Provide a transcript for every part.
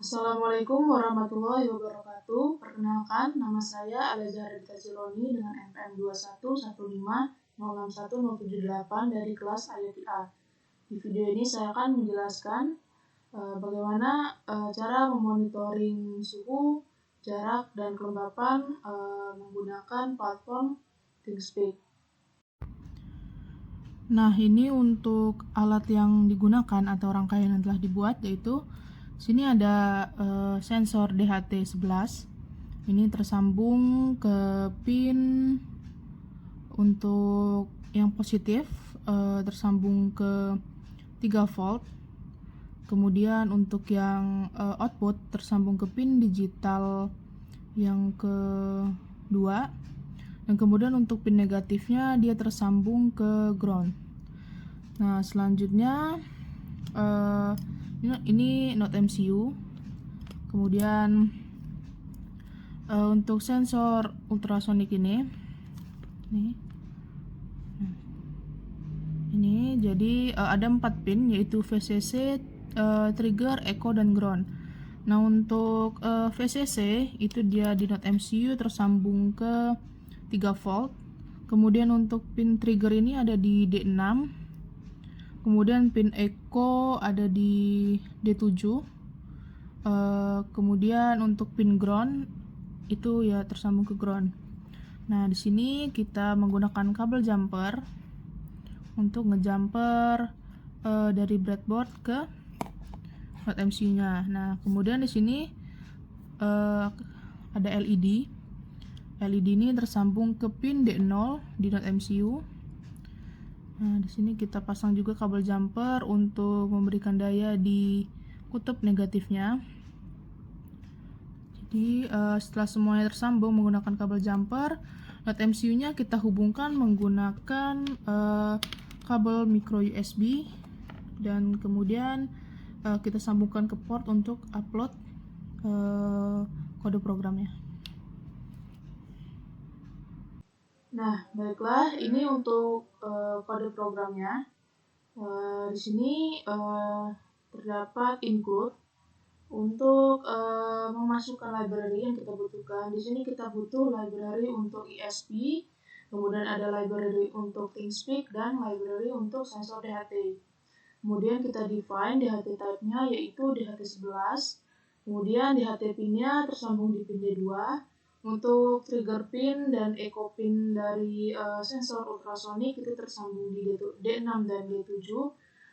Assalamualaikum warahmatullahi wabarakatuh. Perkenalkan, nama saya Al-Azhar Cironi dengan NPM 211506178 dari kelas IOPA. Di video ini saya akan menjelaskan bagaimana cara memonitoring suhu, jarak, dan kelembapan menggunakan platform ThinkSpeak. Nah, ini untuk alat yang digunakan atau rangkaian yang telah dibuat, yaitu sini ada sensor DHT11. Ini tersambung ke pin untuk yang positif, tersambung ke 3 volt. Kemudian untuk yang output tersambung ke pin digital yang kedua. Dan kemudian untuk pin negatifnya dia tersambung ke ground. Nah, selanjutnya ini Node MCU. Kemudian untuk sensor ultrasonik ini jadi ada 4 pin, yaitu VCC, trigger, echo, dan ground. Nah, untuk VCC itu dia di Node MCU tersambung ke 3 volt. Kemudian untuk pin trigger ini ada di D6. Kemudian pin echo ada di D7. Kemudian untuk pin ground itu ya tersambung ke ground. Nah, di sini kita menggunakan kabel jumper untuk ngejumper dari breadboard ke Node MCU-nya. Nah, kemudian di sini ada LED. LED ini tersambung ke pin D0 di Node MCU. Nah, di sini kita pasang juga kabel jumper untuk memberikan daya di kutub negatifnya. Jadi setelah semuanya tersambung menggunakan kabel jumper, Node MCU-nya kita hubungkan menggunakan kabel micro USB, dan kemudian kita sambungkan ke port untuk upload kode programnya. Nah, baiklah, ini untuk kode programnya. Di sini terdapat include untuk memasukkan library yang kita butuhkan. Di sini kita butuh library untuk ESP, kemudian ada library untuk ThinkSpeak, dan library untuk sensor DHT. Kemudian kita define DHT type-nya yaitu DHT11. Kemudian DHT pin-nya tersambung di pin D2. Untuk trigger pin dan echo pin dari sensor ultrasonik itu tersambung di D6 dan D7.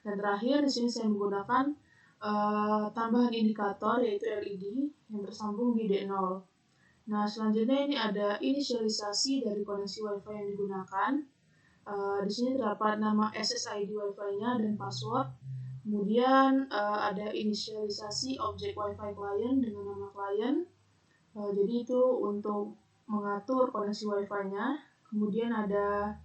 Dan terakhir di sini saya menggunakan tambahan indikator yaitu LED yang tersambung di D0. Nah, selanjutnya ini ada inisialisasi dari koneksi WiFi yang digunakan. Di sini terdapat nama SSID WiFi-nya dan password. Kemudian ada inisialisasi objek WiFi client dengan nama client. Jadi itu untuk mengatur koneksi WiFi-nya. Kemudian ada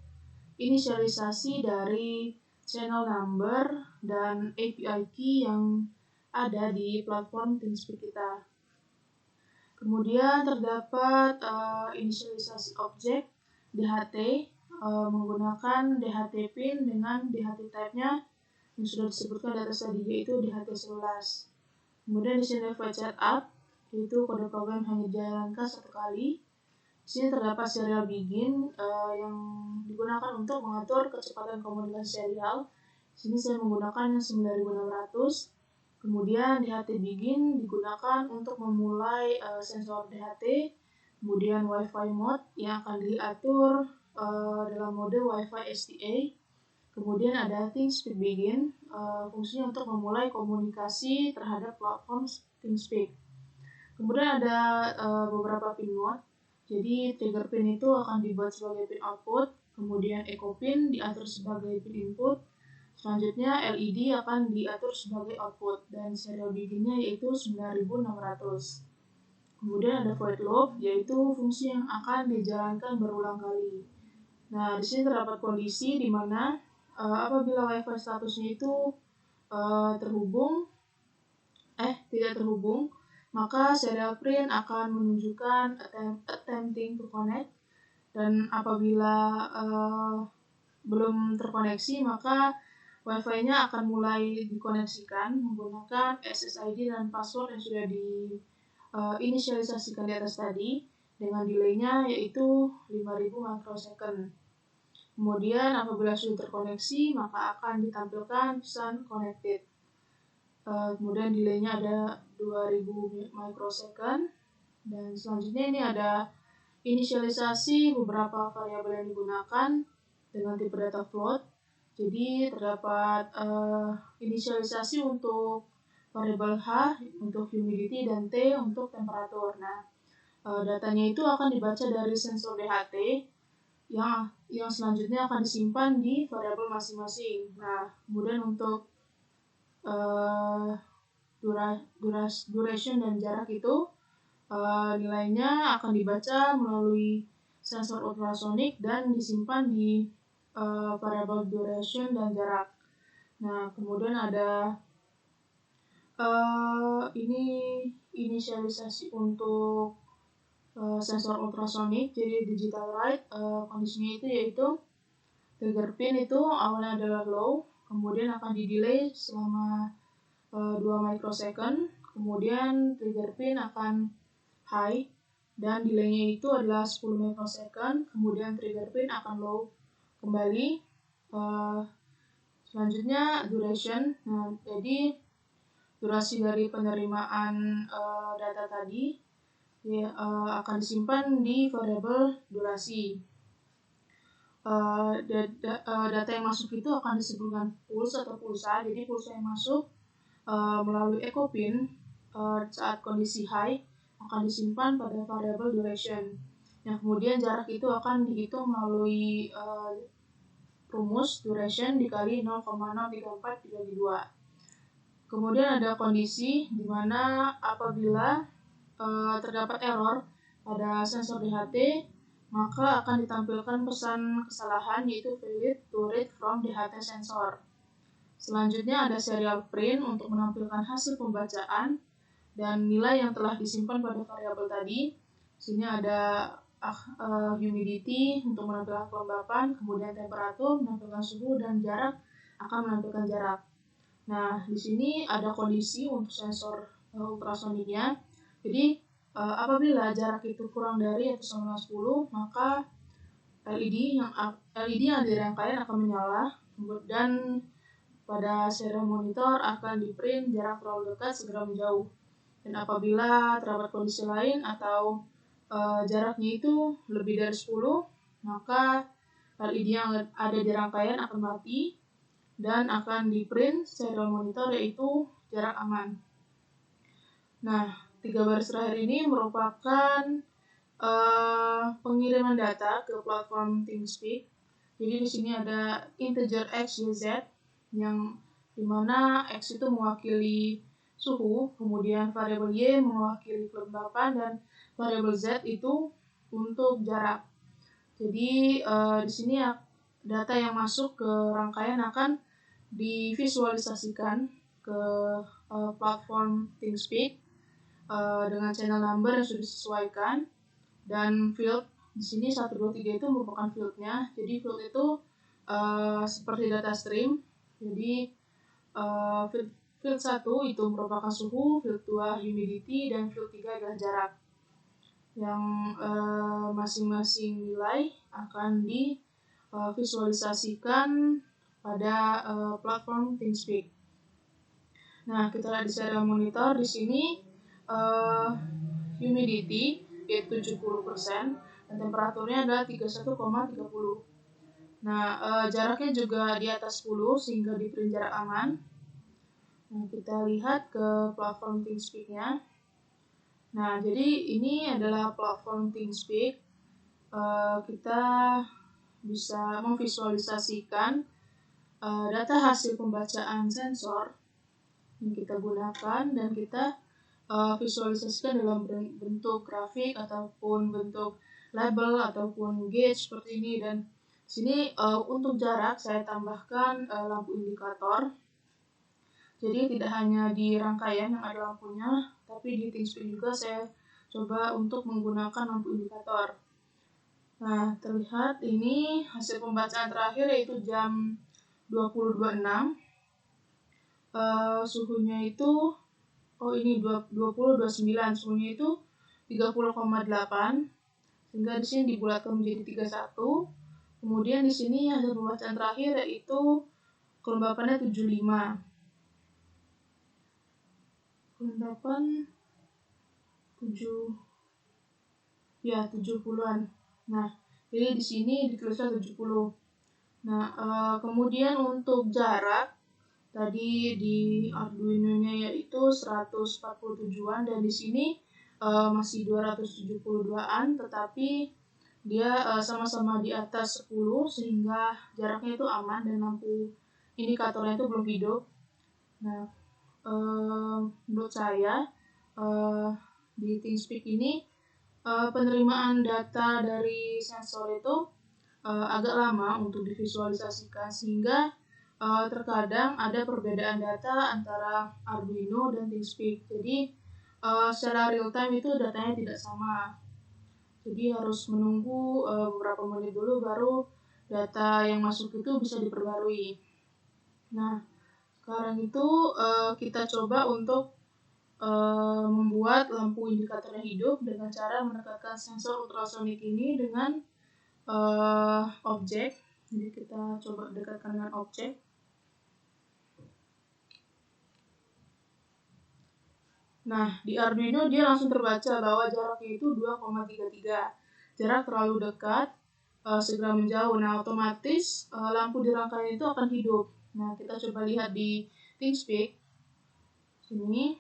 inisialisasi dari channel number dan API key yang ada di platform ThinkSpeak kita. Kemudian terdapat inisialisasi objek DHT menggunakan DHT pin dengan DHT type-nya yang sudah disebutkan di atas tadi, yaitu DHT11. Kemudian di sini ada chat up, yaitu kode program hanya dijalankan satu kali. Di sini terdapat serial begin yang digunakan untuk mengatur kecepatan komunikasi serial. Di sini saya menggunakan yang 9600. Kemudian DHT begin digunakan untuk memulai sensor DHT. Kemudian WiFi mode yang akan diatur dalam mode WiFi SDA. Kemudian ada ThinkSpeak begin, fungsinya untuk memulai komunikasi terhadap platform ThinkSpeak. Kemudian ada beberapa pin mode. Jadi trigger pin itu akan dibuat sebagai pin output, kemudian echo pin diatur sebagai pin input, selanjutnya LED akan diatur sebagai output, dan serial begin-nya yaitu 9600. Kemudian ada void loop, yaitu fungsi yang akan dijalankan berulang kali. Nah, di sini terdapat kondisi di mana apabila WiFi statusnya itu tidak terhubung, maka serial print akan menunjukkan attempting to connect, dan apabila belum terkoneksi maka Wi-Fi-nya akan mulai dikoneksikan menggunakan SSID dan password yang sudah diinisialisasikan di atas tadi dengan delaynya yaitu 5000 microsecond. Kemudian apabila sudah terkoneksi maka akan ditampilkan pesan connected. Kemudian delaynya ada 2000 microsecond, dan selanjutnya ini ada inisialisasi beberapa variabel yang digunakan dengan tipe data float. Jadi terdapat inisialisasi untuk variabel H untuk humidity dan T untuk temperatur. Nah, datanya itu akan dibaca dari sensor DHT yang selanjutnya akan disimpan di variabel masing-masing. Nah, kemudian untuk duration dan jarak itu nilainya akan dibaca melalui sensor ultrasonik dan disimpan di variabel duration dan jarak. Nah, kemudian ada ini inisialisasi untuk sensor ultrasonik, jadi digital write. Kondisinya itu yaitu trigger pin itu awalnya adalah low, kemudian akan di-delay selama 2 microsecond, kemudian trigger pin akan high dan delaynya itu adalah 10 microsecond, kemudian trigger pin akan low kembali. Selanjutnya duration. Nah, jadi durasi dari penerimaan data tadi akan disimpan di variabel durasi. Data yang masuk itu akan disebutkan pulse atau pulsa. Jadi pulsa yang masuk melalui echo pin saat kondisi high akan disimpan pada variabel duration. Yang kemudian jarak itu akan dihitung melalui rumus duration dikali 0,034 dibagi 2. Kemudian ada kondisi di mana apabila terdapat error pada sensor DHT, maka akan ditampilkan pesan kesalahan yaitu failed to read from DHT sensor. Selanjutnya ada serial print untuk menampilkan hasil pembacaan dan nilai yang telah disimpan pada variabel tadi. Sini ada humidity untuk menampilkan kelembapan, kemudian temperatur menampilkan suhu, dan jarak akan menampilkan jarak. Nah, di sini ada kondisi untuk sensor ultrasoniknya. Jadi apabila jarak itu kurang dari atau sama 10, maka LED yang di rangkaian akan menyala, dan pada serial monitor akan di-print jarak terlalu dekat segera menjauh. Dan apabila terdapat kondisi lain atau jaraknya itu lebih dari 10, maka LED yang ada di rangkaian akan mati dan akan di-print serial monitor yaitu jarak aman. Nah, 3 baris terakhir ini merupakan pengiriman data ke platform TeamSpeak. Jadi di sini ada integer X, Y, Z yang dimana X itu mewakili suhu, kemudian variabel Y mewakili kelembapan, dan variabel Z itu untuk jarak. Jadi di sini data yang masuk ke rangkaian akan divisualisasikan ke platform TeamSpeak dengan channel number yang sudah disesuaikan, dan field di sini 1, 2, 3 itu merupakan fieldnya. Jadi field itu seperti data stream. Jadi field 1 itu merupakan suhu, field 2 humidity, dan field 3 adalah jarak. Yang masing-masing nilai akan divisualisasikan pada platform TeamSpeak. Nah, kita lihat di serial monitor di sini humidity yaitu 70% dan temperaturnya adalah 31,30. Nah, jaraknya juga di atas 10 sehingga di-print jarak aman. Nah, kita lihat ke platform TeamSpeak-nya. Nah, jadi ini adalah platform TeamSpeak. Kita bisa memvisualisasikan data hasil pembacaan sensor yang kita gunakan, dan kita visualisasikan dalam bentuk grafik ataupun bentuk label ataupun gauge seperti ini. Dan sini untuk jarak saya tambahkan lampu indikator. Jadi tidak hanya di rangkaian yang ada lampunya, tapi di TeamSpeak juga saya coba untuk menggunakan lampu indikator. Nah, terlihat ini hasil pembacaan terakhir yaitu jam 20-26. Suhunya itu ini 20-29, suhunya itu 30,8, sehingga di sini dibulatkan menjadi 31. Kemudian di sini hasil pembacaan terakhir yaitu kelembapannya 75. Kelembapan 70-an. Nah, jadi di sini dituliskan 70. Nah, kemudian untuk jarak tadi di Arduino-nya yaitu 147-an, dan di sini masih 272-an, tetapi dia sama-sama di atas 10 sehingga jaraknya itu aman dan lampu indikatornya itu belum hidup. Nah, menurut saya di ThingSpeak ini penerimaan data dari sensor itu agak lama untuk divisualisasikan, sehingga terkadang ada perbedaan data antara Arduino dan ThingSpeak. Jadi secara real time itu datanya tidak sama. Jadi harus menunggu beberapa menit dulu baru data yang masuk itu bisa diperbarui. Nah, sekarang itu kita coba untuk membuat lampu indikatornya hidup dengan cara mendekatkan sensor ultrasonik ini dengan objek. Jadi kita coba dekatkan dengan objek. Nah, di Arduino dia langsung terbaca bahwa jaraknya itu 2,33. Jarak terlalu dekat, segera menjauh. Nah, otomatis lampu di rangkaian itu akan hidup. Nah, kita coba lihat di ThingSpeak. Sini.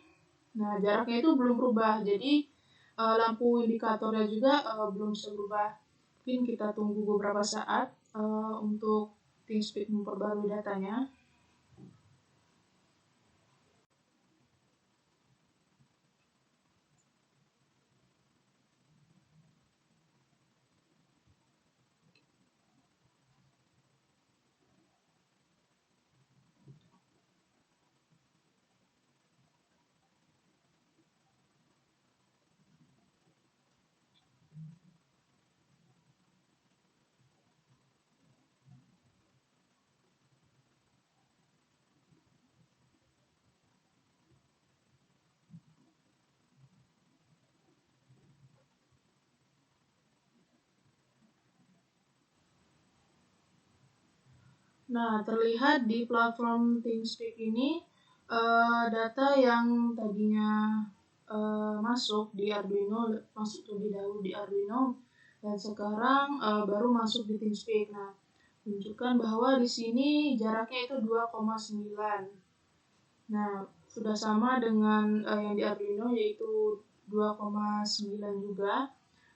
Nah, jaraknya itu belum berubah. Jadi, lampu indikatornya juga belum bisa berubah. Mungkin kita tunggu beberapa saat untuk ThingSpeak memperbarui datanya. Nah, terlihat di platform ThingSpeak ini data yang tadinya masuk di Arduino, masuk terlebih dahulu di Arduino, dan sekarang baru masuk di ThingSpeak. Nah, menunjukkan bahwa di sini jaraknya itu 2,9. Nah, sudah sama dengan yang di Arduino, yaitu 2,9 juga.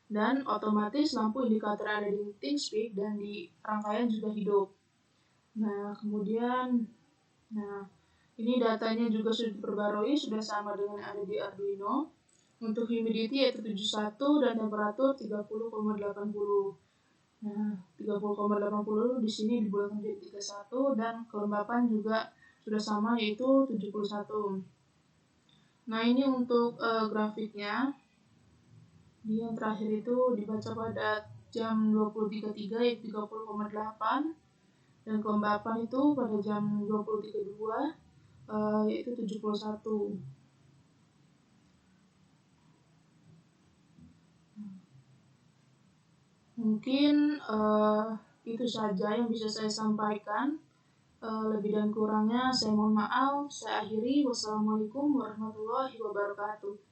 Dan otomatis lampu indikator ada di ThingSpeak dan di rangkaian juga hidup. Nah, kemudian, ini datanya juga sudah diperbarui, sudah sama dengan yang ada di Arduino. Untuk humidity yaitu 71 dan temperatur 30,80. Nah, 30,80 di sini dibulatkan menjadi 31, dan kelembapan juga sudah sama yaitu 71. Nah, ini untuk grafiknya. Yang terakhir itu dibaca pada jam 20.33 yaitu 30,8, dan kelembapan itu pada jam 20.32 yaitu 71. Mungkin itu saja yang bisa saya sampaikan. Lebih dan kurangnya saya mohon maaf. Saya akhiri. Wassalamualaikum warahmatullahi wabarakatuh.